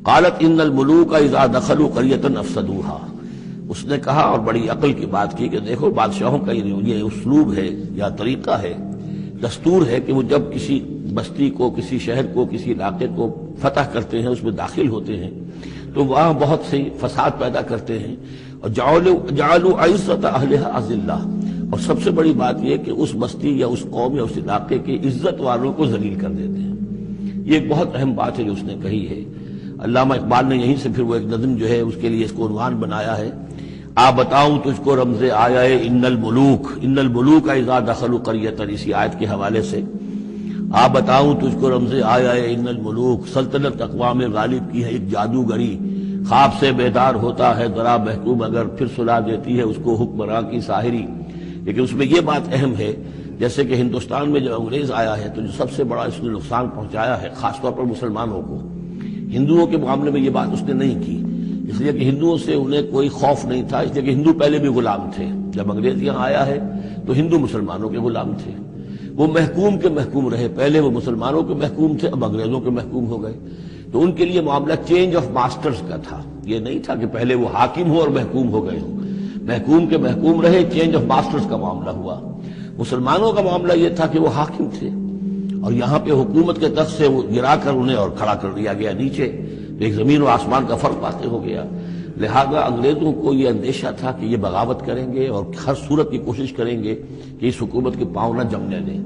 قالت ان الملوک اذا دخلوا قریۃ افسدوها، اس نے کہا اور بڑی عقل کی بات کی کہ دیکھو بادشاہوں کا یہ اسلوب ہے یا طریقہ ہے، دستور ہے کہ وہ جب کسی بستی کو، کسی شہر کو، کسی علاقے کو فتح کرتے ہیں، اس میں داخل ہوتے ہیں تو وہاں بہت سے فساد پیدا کرتے ہیں، اور جعلوا عزت اہلها اذلہ، اور سب سے بڑی بات یہ کہ اس بستی یا اس قوم یا اس علاقے کے عزت والوں کو ذلیل کر دیتے ہیں۔ یہ ایک بہت اہم بات ہے جو اس نے کہی ہے۔ علامہ اقبال نے یہیں سے پھر وہ ایک نظم جو ہے اس کے لیے اس کو عنوان بنایا ہے، آ بتاؤں تجھ کو رمز آیا ان الملوک اذا دخلوا قریۃ، اسی آیت کے حوالے سے آ بتاؤں تجھ کو رمز آیا ان الملوک، سلطنت اقوام غالب کی ہے ایک جادوگری، خواب سے بیدار ہوتا ہے ذرا محکوم اگر، پھر سلا دیتی ہے اس کو حکمراں کی ساحری۔ لیکن اس میں یہ بات اہم ہے، جیسے کہ ہندوستان میں جب انگریز آیا ہے تو جو سب سے بڑا اس نے نقصان پہنچایا ہے خاص طور پر مسلمانوں کو، ہندوؤں کے معاملے میں یہ بات اس نے نہیں کی، اس لیے کہ ہندوؤں سے انہیں کوئی خوف نہیں تھا، اس لیے کہ ہندو پہلے بھی غلام تھے۔ جب انگریز یہاں آیا ہے تو ہندو مسلمانوں کے غلام تھے، وہ محکوم کے محکوم رہے، پہلے وہ مسلمانوں کے محکوم تھے، اب انگریزوں کے محکوم ہو گئے۔ تو ان کے لیے معاملہ چینج آف ماسٹرز کا تھا، یہ نہیں تھا کہ پہلے وہ حاکم ہو اور محکوم ہو گئے ہوں، محکوم کے محکوم رہے، چینج آف ماسٹرز کا معاملہ ہوا۔ مسلمانوں کا معاملہ یہ تھا کہ وہ حاکم تھے اور یہاں پہ حکومت کے تخت سے وہ گرا کر انہیں اور کھڑا کر دیا گیا نیچے، ایک زمین و آسمان کا فرق واقع ہو گیا۔ لہذا انگریزوں کو یہ اندیشہ تھا کہ یہ بغاوت کریں گے اور ہر صورت کی کوشش کریں گے کہ اس حکومت کے پاؤں نہ جمنے دیں،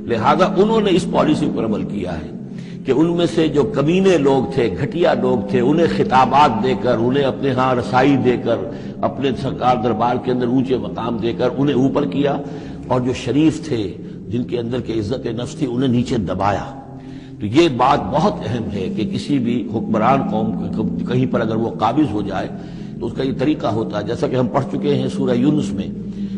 لہذا انہوں نے اس پالیسی پر عمل کیا ہے کہ ان میں سے جو کمینے لوگ تھے، گھٹیا لوگ تھے، انہیں خطابات دے کر، انہیں اپنے ہاں رسائی دے کر، اپنے سرکار دربار کے اندر اونچے مقام دے کر انہیں اوپر کیا، اور جو شریف تھے جن کے اندر کے عزت نفس تھی انہیں نیچے دبایا۔ تو یہ بات بہت اہم ہے کہ کسی بھی حکمران قوم کہیں پر اگر وہ قابض ہو جائے تو اس کا یہ طریقہ ہوتا ہے، جیسا کہ ہم پڑھ چکے ہیں سورہ یونس میں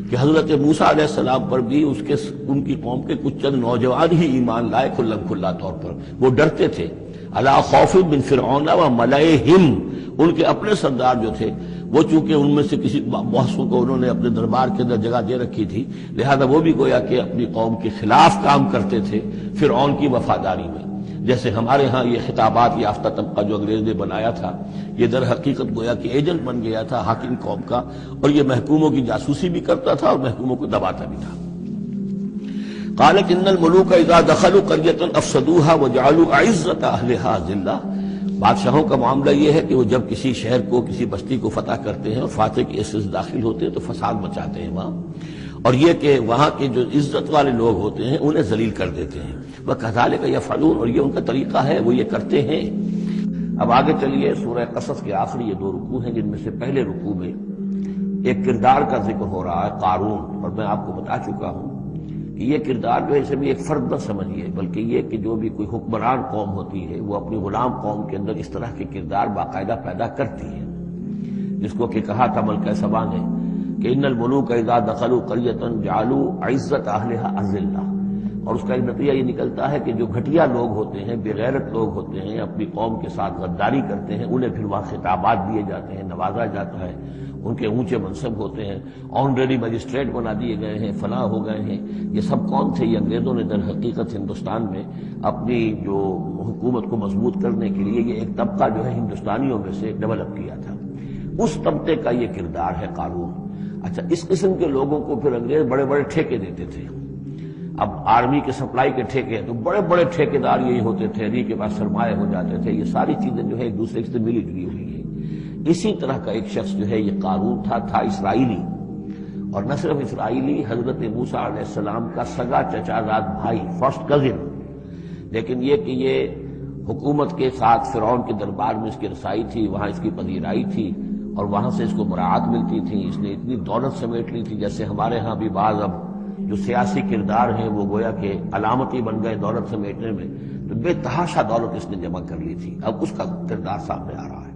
کہ حضرت موسیٰ علیہ السلام پر بھی ان کی قوم کے کچھ چند نوجوان ہی ایمان لائے کھلا طور پر، وہ ڈرتے تھے۔ الا خوف من فرعون و ملئہم، ان کے اپنے سردار جو تھے وہ چونکہ ان میں سے کسی بہسوں کو انہوں نے اپنے دربار کے اندر جگہ دے رکھی تھی، لہذا وہ بھی گویا کہ اپنی قوم کے خلاف کام کرتے تھے فرعون کی وفاداری میں۔ جیسے ہمارے ہاں یہ خطابات یافتہ طبقہ جو انگریز نے بنایا تھا، یہ در حقیقت گویا کہ ایجنٹ بن گیا تھا حاکم قوم کا، اور یہ محکوموں کی جاسوسی بھی کرتا تھا اور محکوموں کو دباتا بھی تھا۔ قالت ان الملوک اذا دخلوا قریۃ افسدوها وجعلوا اعزت اہلها ذلہ، بادشاہوں کا معاملہ یہ ہے کہ وہ جب کسی شہر کو، کسی بستی کو فتح کرتے ہیں اور فاتح کی حیثیت سے داخل ہوتے ہیں تو فساد مچاتے ہیں وہاں، اور یہ کہ وہاں کے جو عزت والے لوگ ہوتے ہیں انہیں ذلیل کر دیتے ہیں۔ وَكَذَلِكَ يَفْعَلُونَ، اور یہ ان کا طریقہ ہے، وہ یہ کرتے ہیں۔ اب آگے چلیے، سورہ قصص کے آخری یہ 2 رکوع ہیں جن میں سے پہلے رکوع میں ایک کردار کا ذکر ہو رہا ہے، قارون، اور میں آپ کو بتا چکا ہوں کہ یہ کردار جو ہے اسے بھی ایک فرد نہ سمجھیے، بلکہ یہ کہ جو بھی کوئی حکمران قوم ہوتی ہے وہ اپنی غلام قوم کے اندر اس طرح کے کردار باقاعدہ پیدا کرتی ہے، جس کو کہ کہا تھا ملکہ سبا نے کہ ان الملوک اذا دخلوا قریۃ جعلوا عزت اہلها اذلہ، اور اس کا ایک نتیجہ یہ نکلتا ہے کہ جو گھٹیا لوگ ہوتے ہیں، بے غیرت لوگ ہوتے ہیں، اپنی قوم کے ساتھ غداری کرتے ہیں، انہیں پھر وہاں خطابات دیے جاتے ہیں، نوازا جاتا ہے، ان کے اونچے منصب ہوتے ہیں، آنریری مجسٹریٹ بنا دیے گئے ہیں، فلاں ہو گئے ہیں۔ یہ سب کون تھے؟ یہ انگریزوں نے در حقیقت ہندوستان میں اپنی جو حکومت کو مضبوط کرنے کے لیے یہ ایک طبقہ جو ہے ہندوستانیوں میں سے ڈیولپ کیا تھا، اس طبقے کا یہ کردار ہے قارون۔ اچھا، اس قسم کے لوگوں کو پھر انگریز بڑے بڑے ٹھیکے دیتے تھے۔ اب آرمی کے سپلائی کے ٹھیکے ہیں تو بڑے بڑے ٹھیکیدار یہی ہوتے تھے، انہی کے پاس سرمایہ ہو جاتے تھے۔ یہ ساری چیزیں جو ہے ایک دوسرے سے ملی جلی ہوئی ہیں۔ اسی طرح کا ایک شخص جو ہے یہ قارون تھا اسرائیلی، اور نہ صرف اسرائیلی، حضرت موسیٰ علیہ السلام کا سگا چچا زاد بھائی، فرسٹ کزن، لیکن یہ کہ یہ حکومت کے ساتھ فرعون کے دربار میں اس کی رسائی تھی، وہاں اس کی پذیرائی تھی اور وہاں سے اس کو مراعات ملتی تھی، اس نے اتنی دولت سمیٹ لی تھی، جیسے ہمارے ہاں بھی بعض اب جو سیاسی کردار ہیں وہ گویا کہ علامتی بن گئے دولت سمیٹنے میں، تو بے تحاشا دولت اس نے جمع کر لی تھی، اب اس کا کردار سامنے آ رہا ہے۔